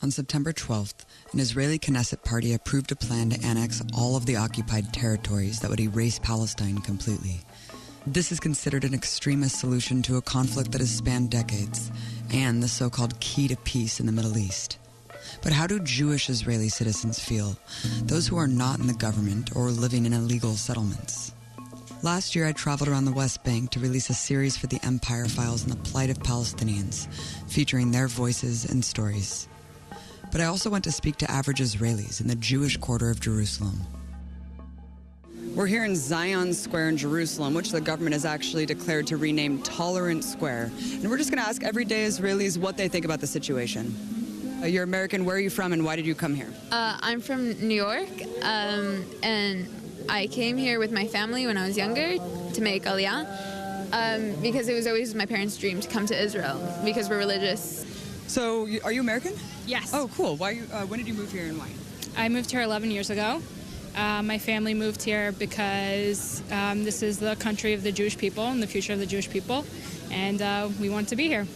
On September 12th, an Israeli Knesset party approved a plan to annex all of the occupied territories that would erase Palestine completely. This is considered an extremist solution to a conflict that has spanned decades, and the so-called key to peace in the Middle East. But how do Jewish Israeli citizens feel, those who are not in the government or living in illegal settlements? Last year, I traveled around the West Bank to release a series for the Empire Files on the plight of Palestinians, featuring their voices and stories. But I also went to speak to average Israelis in the Jewish quarter of Jerusalem. We're here in Zion Square in Jerusalem, which the government has actually declared to rename Tolerant Square. And we're just going to ask everyday Israelis what they think about the situation. You're American. Where are you from and why did you come here? I'm from New York, and I came here with my family when I was younger to make Aliyah because it was always my parents' dream to come to Israel because we're religious. So, are you American? Yes. Oh, cool. When did you move here and why? I moved here 11 years ago. My family moved here because this is the country of the Jewish people and the future of the Jewish people, and we want to be here.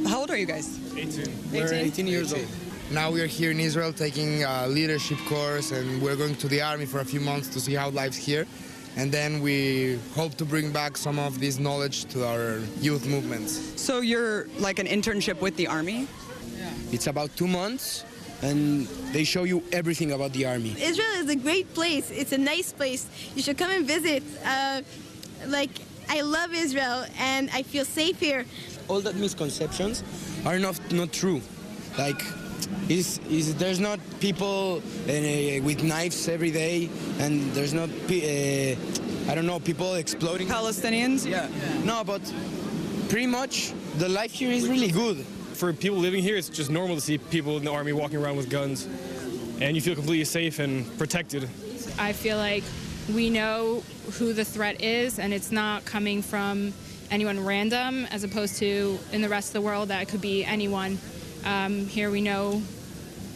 How old are you guys? 18. We're 18 years old. Now we are here in Israel taking a leadership course, and we're going to the army for a few months to see how life's here. And then we hope to bring back some of this knowledge to our youth movements. So you're like an internship with the army? It's about 2 months, and they show you everything about the army. Israel is a great place. It's a nice place. You should come and visit. I love Israel, and I feel safe here. All that misconceptions are not true. Like, there's not people with knives every day, and there's not, people exploding. Palestinians? Yeah. No, but pretty much the life here is really good. For people living here, it's just normal to see people in the army walking around with guns, and you feel completely safe and protected. I feel like we know who the threat is, and it's not coming from anyone random, as opposed to in the rest of the world that it could be anyone. Here we know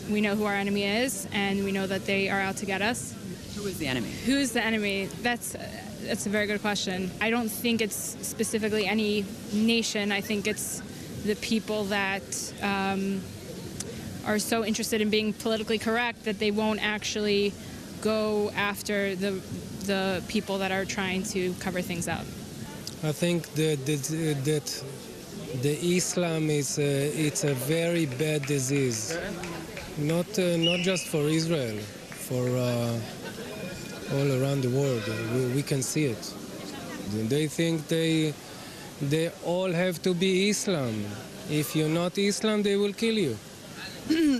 who our enemy is, and we know that they are out to get us. Who is the enemy? Who's the enemy? That's a very good question. I don't think it's specifically any nation. I think it's the people that are so interested in being politically correct that they won't actually go after the people that are trying to cover things up. I think that the Islam it's a very bad disease, not just for Israel, for all around the world. We can see it. They think they all have to be Islam. If you're not Islam, they will kill you.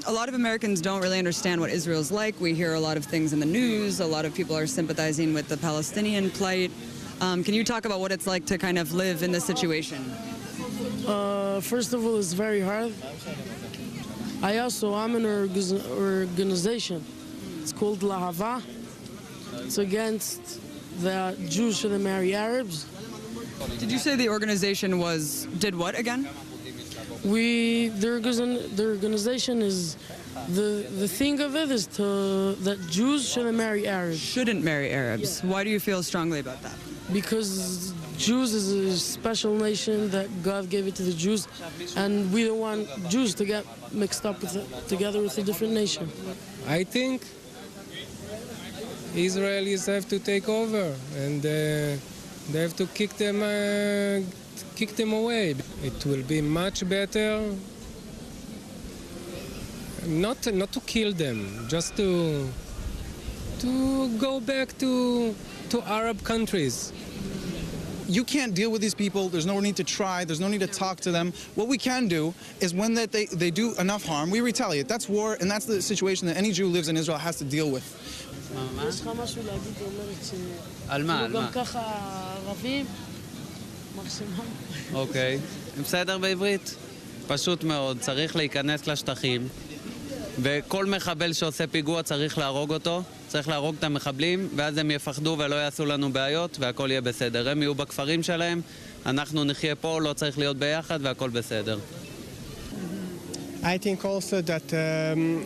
A lot of Americans don't really understand what Israel's like. We hear a lot of things in the news. A lot of people are sympathizing with the Palestinian plight. Can you talk about what it's like to kind of live in this situation? First of all, it's very hard. I'm in an organization. It's called Lahava. It's against the Jews shouldn't marry Arabs. Did you say the organization did what again? The organization is, the thing of it is that Jews shouldn't marry Arabs. Shouldn't marry Arabs. Why do you feel strongly about that? Because Jews is a special nation that God gave it to the Jews, and we don't want Jews to get mixed up together with a different nation. I think Israelis have to take over, and they have to kick them away. It will be much better not to kill them, just to go back to Arab countries. You can't deal with these people. There's no need to try. There's no need to talk to them. What we can do is when they do enough harm, we retaliate. That's war, and that's the situation that any Jew who lives in Israel has to deal with. יש לך משהו להגיד, אומרת על מה? גם ככה ערבים, מקסימום. אוקיי, בסדר בעברית? פשוט מאוד, צריך להיכנס לשטחים, וכל מחבל שעושה פיגוע צריך להרוג אותו, צריך להרוג את המחבלים, ואז הם יפחדו ולא יעשו לנו בעיות, והכל יהיה בסדר. הם יהיו בכפרים שלהם, אנחנו נחיה פה, לא צריך להיות ביחד, והכל בסדר. I think also that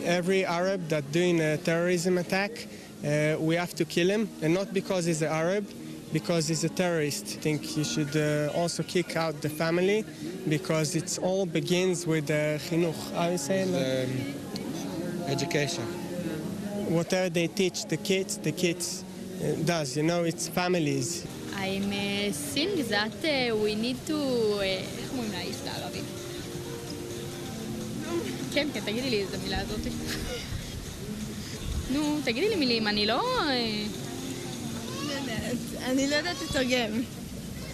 every Arab that doing a terrorism attack, we have to kill him, and not because he's an Arab, because he's a terrorist. I think you should also kick out the family, because it all begins with chinuch. How you say it? Education. Whatever they teach the kids does, you know, it's families. I'm think that we need to... איך אומרים לאיש לערבית? כן, תגידי לי את המילה הזאת. נו, תגידי לי מילים, אני לא... אני לא יודעת לתרגם.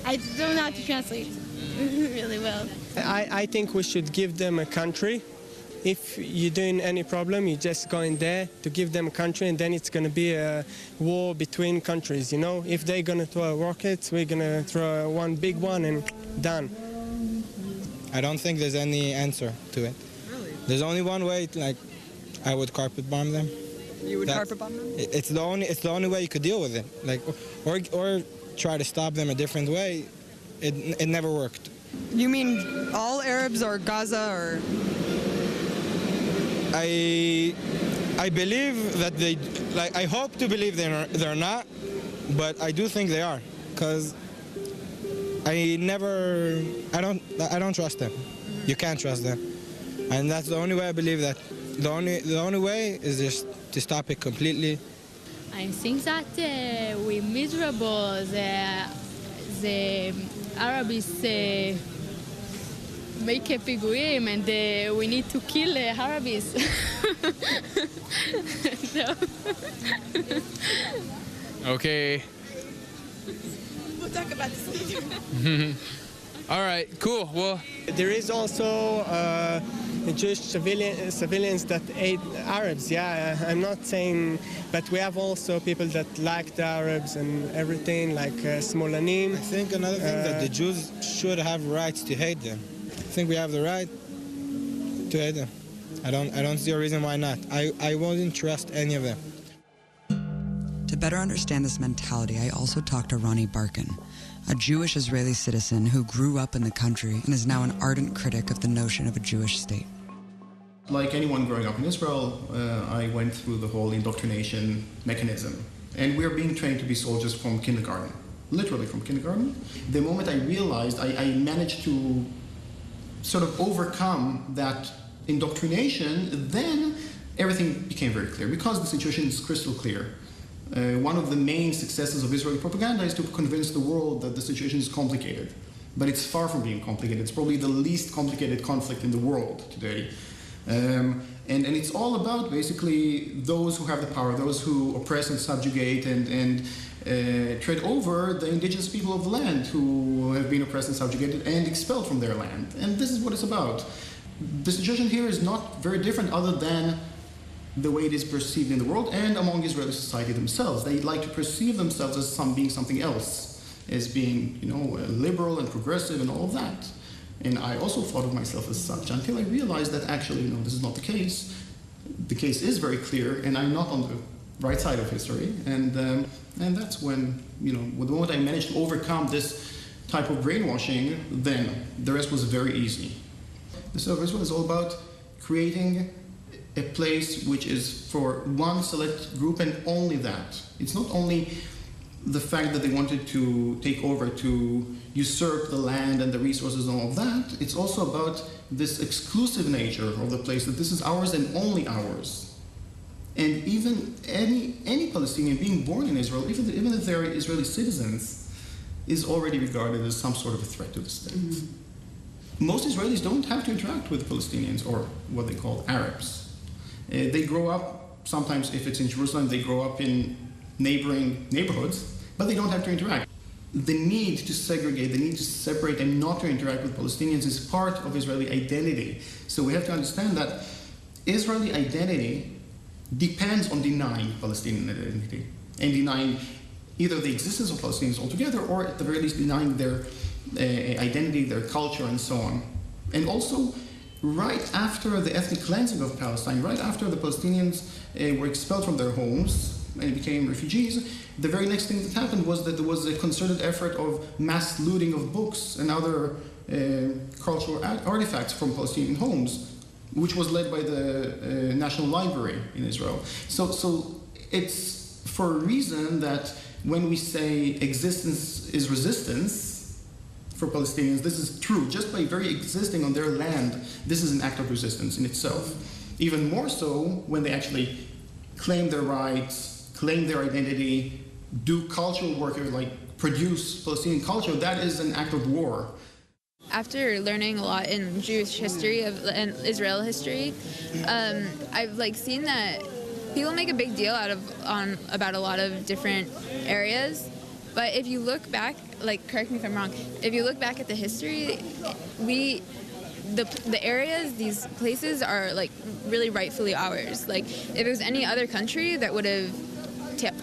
I don't know how to translate really well. I think we should give them a country. If you're doing any problem, you just go in there to give them a country, and then it's going to be a war between countries, you know? If they're going to throw rockets, we're going to throw one big one and done. I don't think there's any answer to it. Really? There's only one way, like, I would carpet bomb them. You would carpet bomb them? It's the only way you could deal with it. Like, or try to stop them a different way. It never worked. You mean all Arabs or Gaza or... I believe that they, like, I hope to believe they're not, but I do think they are, because I don't trust them. You can't trust them, and that's the only way I believe that. The only way is just to stop it completely. I think that we're miserable. The Arabs make פיגועים, and we need to kill Arabs. Okay. We'll talk about this later. All right, cool. Well, there is also Jewish civilians that hate Arabs. Yeah, I'm not saying, but we have also people that like the Arabs and everything, like Smolanim. I think another thing that the Jews should have rights to hate them. I think we have the right to hate them. I don't see a reason why not. I wouldn't trust any of them. To better understand this mentality, I also talked to Ronnie Barkin, a Jewish Israeli citizen who grew up in the country and is now an ardent critic of the notion of a Jewish state. Like anyone growing up in Israel, I went through the whole indoctrination mechanism. And we're being trained to be soldiers from kindergarten, literally from kindergarten. The moment I realized I managed to sort of overcome that indoctrination, then everything became very clear, because the situation is crystal clear. One of the main successes of Israeli propaganda is to convince the world that the situation is complicated. But it's far from being complicated. It's probably the least complicated conflict in the world today. And it's all about basically those who have the power, those who oppress and subjugate and tread over the indigenous people of the land who have been oppressed and subjugated and expelled from their land. And this is what it's about. The situation here is not very different other than the way it is perceived in the world and among Israeli society themselves. They like to perceive themselves as being something else, as being, liberal and progressive and all of that. And I also thought of myself as such until I realized that actually, this is not the case. The case is very clear, and I'm not on the right side of history. And that's when, the moment I managed to overcome this type of brainwashing, then the rest was very easy. The State of Israel is all about creating a place which is for one select group and only that. It's not only the fact that they wanted to take over, to usurp the land and the resources and all of that. It's also about this exclusive nature of the place, that this is ours and only ours. And even any Palestinian being born in Israel, even if they're Israeli citizens, is already regarded as some sort of a threat to the state. Mm-hmm. Most Israelis don't have to interact with Palestinians, or what they call Arabs. They grow up, sometimes if it's in Jerusalem, they grow up in neighboring neighborhoods, but they don't have to interact. The need to segregate, the need to separate and not to interact with Palestinians is part of Israeli identity. So we have to understand that Israeli identity depends on denying Palestinian identity and denying either the existence of Palestinians altogether, or at the very least denying their identity, their culture, and so on. And also, right after the ethnic cleansing of Palestine, right after the Palestinians were expelled from their homes and became refugees, the very next thing that happened was that there was a concerted effort of mass looting of books and other cultural artifacts from Palestinian homes, which was led by the National Library in Israel. So it's for a reason that when we say existence is resistance for Palestinians, this is true. Just by very existing on their land, this is an act of resistance in itself. even more so when they actually claim their rights, claim their identity, do cultural work, like produce Palestinian culture. That is an act of war. After learning a lot in Jewish history and Israel history, I've seen that people make a big deal about a lot of different areas. But if you look back, correct me if I'm wrong, if you look back at the history, the areas, these places are really rightfully ours. If it was any other country that would have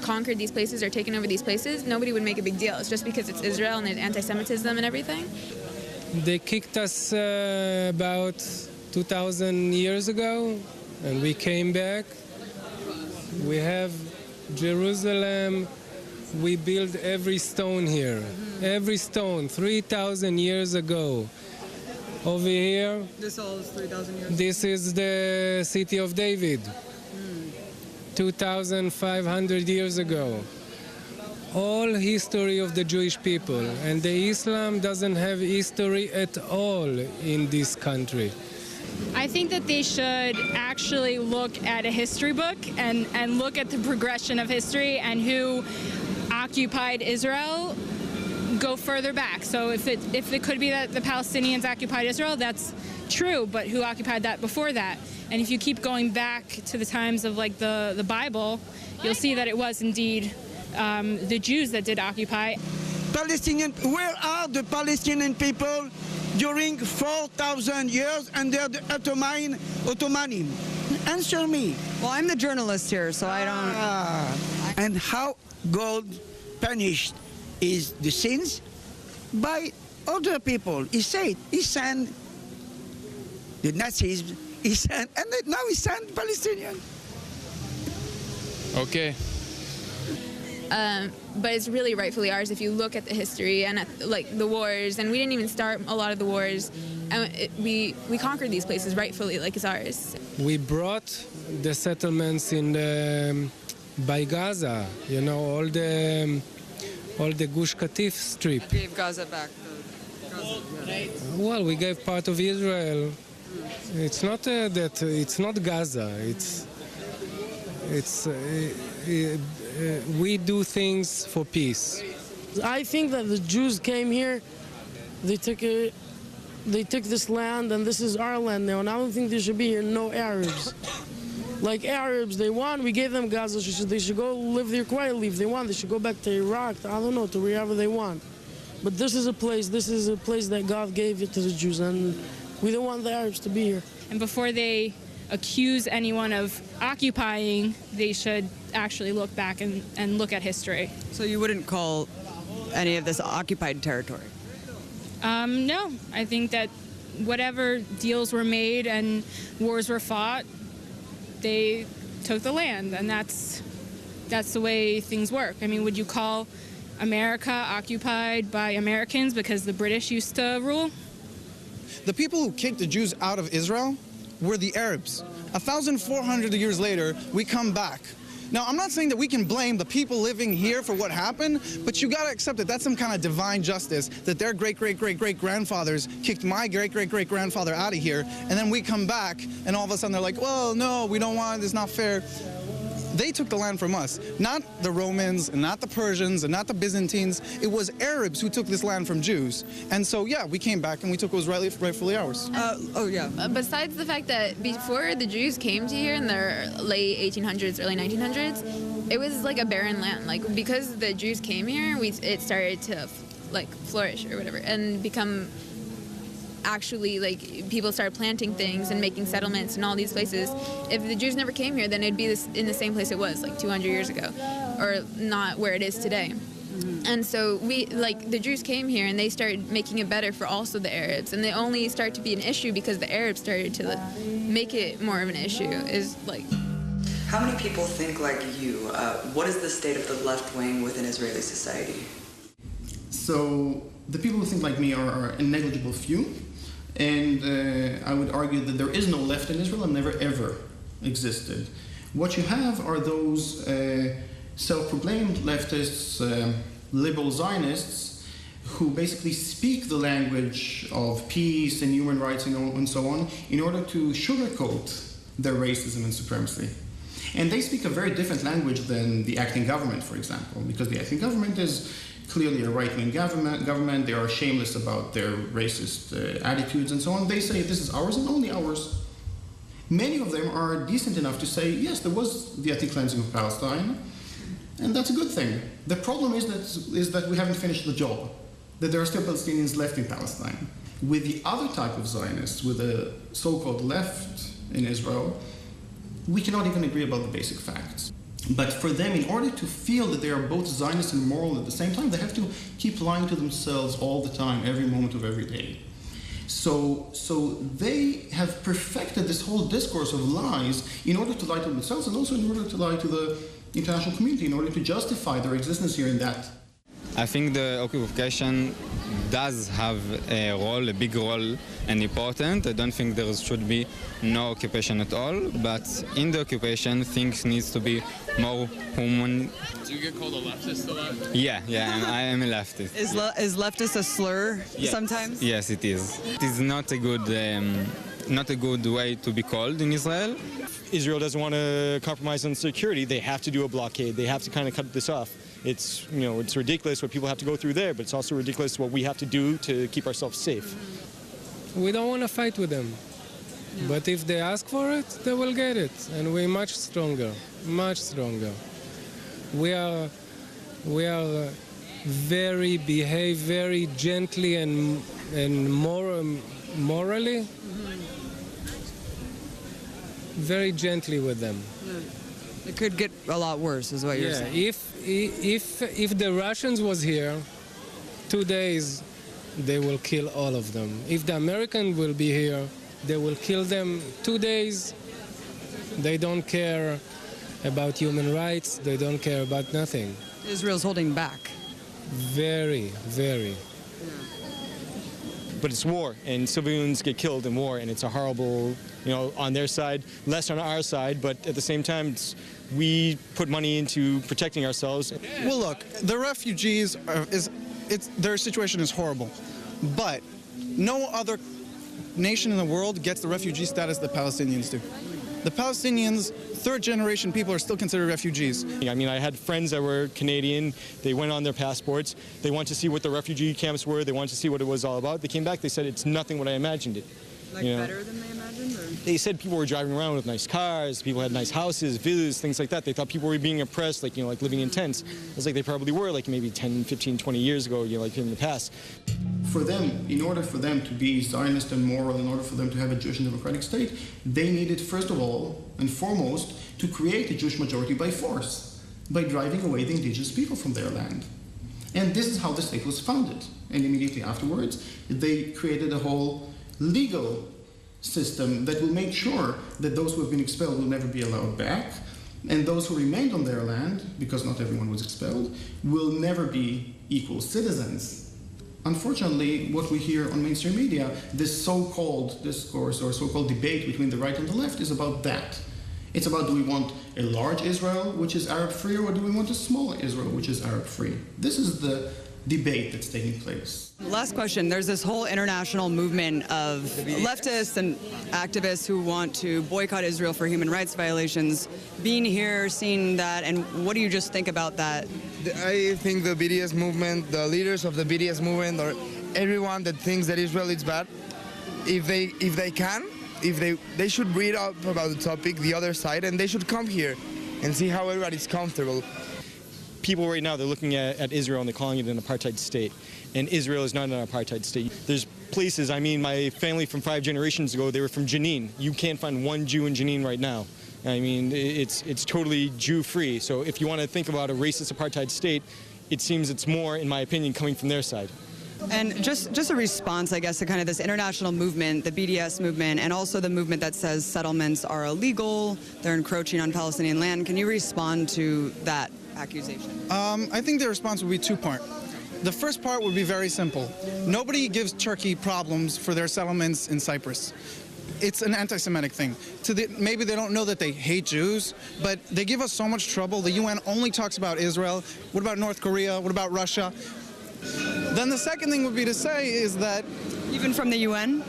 conquered these places or taken over these places, nobody would make a big deal. It's just because it's Israel and there's anti-Semitism and everything. They kicked us about 2,000 years ago, and we came back. We have Jerusalem. We built every stone here. Every stone, 3,000 years ago. Over here, this all is 3,000 years. This is the city of David, 2,500 years ago. All history of the Jewish people, and the Islam doesn't have history at all in this country. I think that they should actually look at a history book and look at the progression of history and who occupied Israel, go further back. So if it could be that the Palestinians occupied Israel, that's true, but who occupied that before that? And if you keep going back to the times of the Bible, you'll see that it was indeed the Jews that did occupy. Palestinian, where are the Palestinian people during 4,000 years under the Ottoman? Answer me. Well, I'm the journalist here, so I don't... And how God punished is the sins by other people. He said, he sent the Nazis, and now he sent Palestinians. Okay. But it's really rightfully ours if you look at the history and at the wars, and we didn't even start a lot of the wars, and we conquered these places rightfully, it's ours. We brought the settlements in by Gaza, all the Gush Katif strip. Gave Gaza back. Well, we gave part of Israel. It's not that it's not Gaza. We do things for peace. I think that the Jews came here, they took this land, and this is our land now, and I don't think there should be here no Arabs. Arabs, they want, we gave them Gaza, they should go live there quietly. If they want, they should go back to Iraq, I don't know, to wherever they want. But this is a place that God gave it to the Jews, and we don't want the Arabs to be here. And before they accuse anyone of occupying, they should actually look back and look at history. So you wouldn't call any of this occupied territory? No, I think that whatever deals were made and wars were fought, they took the land, and that's the way things work. I mean, would you call America occupied by Americans because the British used to rule? The people who kicked the Jews out of Israel were the Arabs. 1,400 years later, we come back. Now, I'm not saying that we can blame the people living here for what happened, but you gotta accept that that's some kind of divine justice, that their great-great-great-great-grandfathers kicked my great-great-great-grandfather out of here, and then we come back, and all of a sudden they're like, well, no, we don't want it, it's not fair. They took the land from us, not the Romans, and not the Persians, and not the Byzantines. It was Arabs who took this land from Jews. And so, yeah, we came back and we took what was rightfully ours. Besides the fact that before the Jews came to here in the late 1800s, early 1900s, it was like a barren land. Because the Jews came here, it started to flourish or whatever and become actually people started planting things and making settlements in all these places. If the Jews never came here, then it'd be in the same place it was 200 years ago, or not where it is today. And so the Jews came here and they started making it better for also the Arabs, and they only start to be an issue because the Arabs started to make it more of an issue. How many people think like you? What is the state of the left wing within Israeli society? So the people who think like me are a negligible few. And I would argue that there is no left in Israel and never ever existed. What you have are those self-proclaimed leftists, liberal Zionists, who basically speak the language of peace and human rights and so on in order to sugarcoat their racism and supremacy. And they speak a very different language than the acting government, for example, because the acting government is clearly a right-wing government. They are shameless about their racist attitudes and so on. They say this is ours and only ours. Many of them are decent enough to say, yes, there was the ethnic cleansing of Palestine, and that's a good thing. The problem is that we haven't finished the job, that there are still Palestinians left in Palestine. With the other type of Zionists, with the so-called left in Israel, we cannot even agree about the basic facts. But for them, in order to feel that they are both Zionist and moral at the same time, they have to keep lying to themselves all the time, every moment of every day. So they have perfected this whole discourse of lies in order to lie to themselves and also in order to lie to the international community, in order to justify their existence here in that. I think the occupation does have a role, a big role and important. I don't think there should be no occupation at all, but in the occupation things needs to be more human. Do you get called a leftist a lot? Yeah, and I am a leftist. Is leftist a slur sometimes? Yes, it is. It is not a good way to be called in Israel. Israel doesn't want to compromise on security. They have to do a blockade. They have to kind of cut this off. It's, it's ridiculous what people have to go through there, but it's also ridiculous what we have to do to keep ourselves safe. We don't want to fight with them. No. But if they ask for it, they will get it. And we're much stronger, much stronger. We are behave very gently and morally. Very gently with them. It could get a lot worse, is what you're saying. If the Russians was here, 2 days, they will kill all of them. If the Americans will be here, they will kill them 2 days. They don't care about human rights. They don't care about nothing. Israel's holding back. Very, very. But it's war, and civilians get killed in war, and it's a horrible, on their side, less on our side, but at the same time, we put money into protecting ourselves. Well, look, the refugees, their situation is horrible, but no other nation in the world gets the refugee status the Palestinians do. The Palestinians, third-generation people, are still considered refugees. I mean, I had friends that were Canadian. They went on their passports. They wanted to see what the refugee camps were. They wanted to see what it was all about. They came back. They said it's nothing what I imagined it. Better than they imagined? Or? They said people were driving around with nice cars. People had nice houses, villas, things like that. They thought people were being oppressed, like living in tents. It was like they probably were, like maybe 10, 15, 20 years ago, like in the past. For them, in order for them to be Zionist and moral, in order for them to have a Jewish and democratic state, they needed, first of all and foremost, to create a Jewish majority by force, by driving away the indigenous people from their land. And this is how the state was founded. And immediately afterwards, they created a whole legal system that will make sure that those who have been expelled will never be allowed back, and those who remained on their land, because not everyone was expelled, will never be equal citizens. Unfortunately, what we hear on mainstream media, this so-called discourse or so-called debate between the right and the left is about that. It's about, do we want a large Israel, which is Arab-free, or do we want a small Israel, which is Arab-free? This is the debate that's taking place. Last question. There's this whole international movement of leftists and activists who want to boycott Israel for human rights violations. Being here, seeing that, and what do you just think about that? I think the BDS movement, the leaders of the BDS movement, or everyone that thinks that Israel is bad, if they should read up about the topic, the other side, and they should come here and see how everybody's comfortable. People right now, they're looking at Israel and they're calling it an apartheid state. And Israel is not an apartheid state. There's places, my family from 5 generations ago, they were from Jenin. You can't find one Jew in Jenin right now. I mean, it's totally Jew-free. So if you want to think about a racist apartheid state, it seems it's more, in my opinion, coming from their side. And just a response, I guess, to kind of this international movement, the BDS movement, and also the movement that says settlements are illegal, they're encroaching on Palestinian land. Can you respond to that accusation? I think the response would be two-part. The first part would be very simple. Nobody gives Turkey problems for their settlements in Cyprus. It's an anti-Semitic thing. Maybe they don't know that they hate Jews, but they give us so much trouble. The UN only talks about Israel. What about North Korea? What about Russia? Then the second thing would be to say is that... Even from the UN?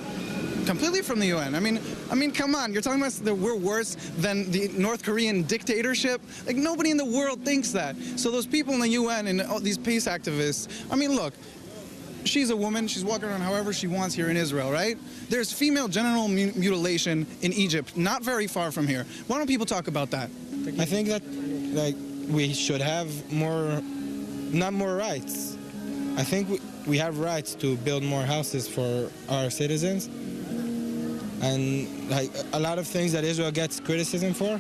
Completely from the UN. I mean, come on. You're talking about that we're worse than the North Korean dictatorship? Like, nobody in the world thinks that. So those people in the UN and all these peace activists, I mean, look, she's a woman. She's walking around however she wants here in Israel, right? There's female genital mutilation in Egypt, not very far from here. Why don't people talk about that? I think that, like, we should have not more rights. I think we have rights to build more houses for our citizens. And like a lot of things that Israel gets criticism for,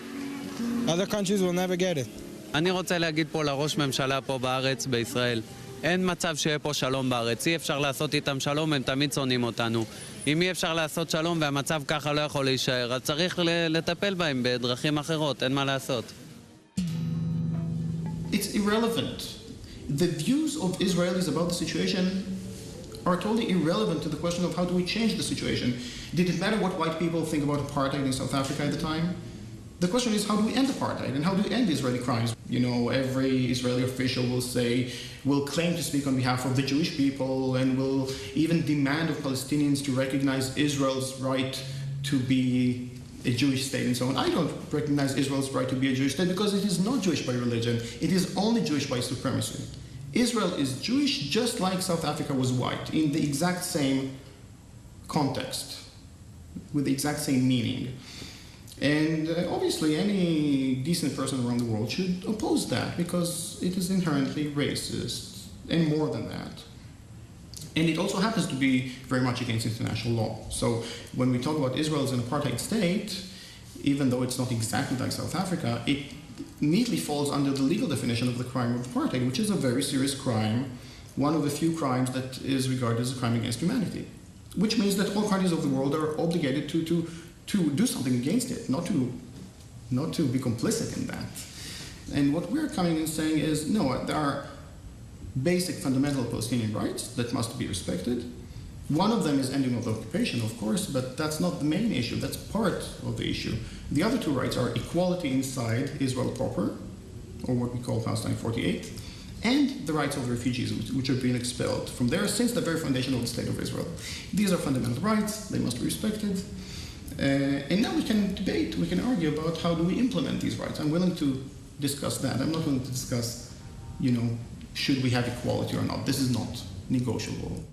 other countries will never get it. אני רוצה להגיד פה לראש ממשלה פה בארץ, בישראל, אין מצב שיהיה פה שלום בארץ. אי אפשר לעשות איתם שלום, הם תמיד שונאים אותנו. אם אי אפשר לעשות שלום והמצב ככה לא יכול להישאר, אז צריך לטפל בהם בדרכים אחרות, אין מה לעשות. It's irrelevant. The views of Israelis about the situation are totally irrelevant to the question of how do we change the situation. Did it matter what white people think about apartheid in South Africa at the time? The question is, how do we end apartheid and how do we end Israeli crimes? You know, every Israeli official will claim to speak on behalf of the Jewish people and will even demand of Palestinians to recognize Israel's right to be a Jewish state and so on. I don't recognize Israel's right to be a Jewish state because it is not Jewish by religion. It is only Jewish by supremacy. Israel is Jewish just like South Africa was white in the exact same context, with the exact same meaning. And obviously any decent person around the world should oppose that because it is inherently racist and more than that. And it also happens to be very much against international law. So when we talk about Israel as an apartheid state, even though it's not exactly like South Africa, it neatly falls under the legal definition of the crime of apartheid, which is a very serious crime, one of the few crimes that is regarded as a crime against humanity, which means that all countries of the world are obligated to do something against it, not to be complicit in that. And what we're coming and saying is, no, there are basic fundamental Palestinian rights that must be respected. One of them is ending of the occupation, of course, but that's not the main issue. That's part of the issue. The other two rights are equality inside Israel proper, or what we call Palestine 48, and the rights of the refugees, which have been expelled from there since the very foundation of the State of Israel. These are fundamental rights. They must be respected. And now we can debate, we can argue about how do we implement these rights. I'm willing to discuss that. I'm not willing to discuss, should we have equality or not. This is not negotiable.